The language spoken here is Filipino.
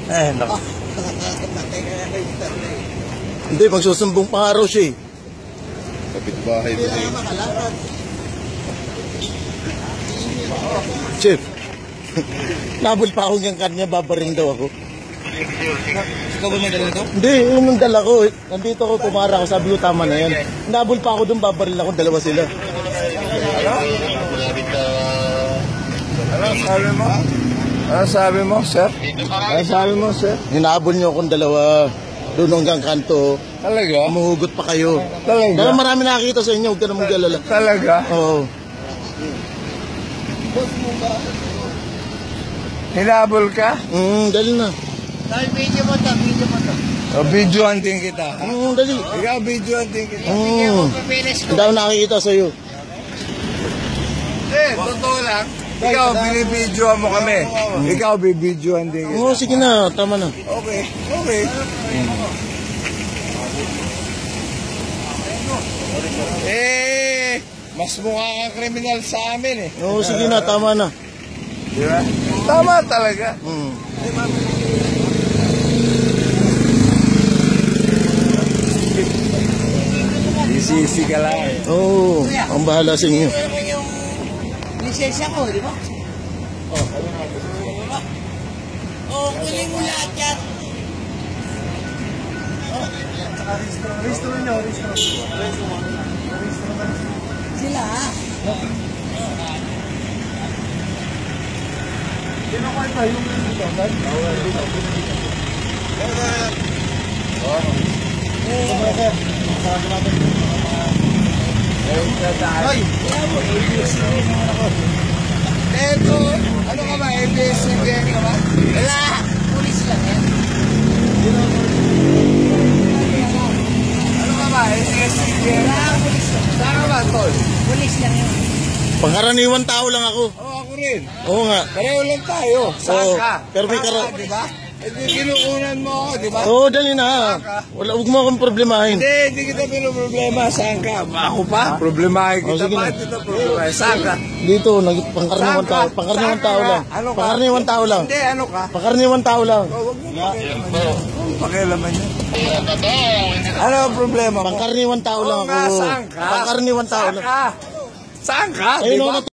Eh, naku. Hindi, magsusumbong pa araw siya eh. Kapitbahay din eh. Chef, nabol pa ako ng kanya, babaring daw ako. Ikaw ba may dala nito? Hindi, yun yung dala ko. Nandito ako, pumara ako, sabi ko tama na yan. Nabol pa ako doon, babaril ako, dalawa sila. Ano sabi mo? Ano sabi mo, sir? Ano sabi mo, sir? Hinabol niyo akong dalawa. Doon hanggang kanto. Talaga? Mahugot pa kayo. Talaga? Pero marami nakakita sa inyo, huwag ka na mag-alala. Talaga? Oo. Hinabol ka? Dali na. Dahil video mo to. O, video hunting kita. Dali. Ikaw, video hunting kita. Papilis ko. Hindi ako nakikita sa'yo. Eh, totoo lang. Ikaw, binibidyoan mo kami. Ikaw, bibidyoan din kita. Oo, sige na, tama na. Okay, okay. Eh, mas mukha kang kriminal sa amin eh. Oo, sige na, tama na. Di ba? Tama talaga. Isisi ka lang. Oo, ang bahala sa inyo. Yung lisensya ko, di ba? Oh, kunin mo lahat yan. Restro nyo, restro. Sila ha? Sino ko ito? Yung dito, kan? Hoy! Eto, ano ka ba? ABS-CBN ka ba? Wala! Pulis lang yan. Ano ka ba? ABS-CBN? Wala, pulis lang. Saan ka ba, tol? Pulis lang yun. Pangkaraniwan tao lang ako. Oo, ako rin. Oo nga. Pareho lang tayo. Saan Oo, ka? pero may Saan karo- ka, di ba? Eh, di kinukunan mo ako, di ba? Oo, dali na. Wala, huwag mo akong problemahin. Hindi kita pinoproblema. Saan ka? Ako pa? Problemahin kita. sige na. Bakit ito problema? Saan ka? Dito, pangkaraniwan Saan ka? tao. Pangkaraniwan Saan ka tao nga? lang. Ano ka? Pangkaraniwan tao lang. Hindi, ano ka? Pangkaraniwan tao lang. Oh, huwag mo pakialaman yan. Ano ang problema mo? Pangkaraniwan tao lang Oo nga, ako. saan ka? Pangkaraniwan tao Saan lang. ka? Saan ka? Ayun Di ako ba? na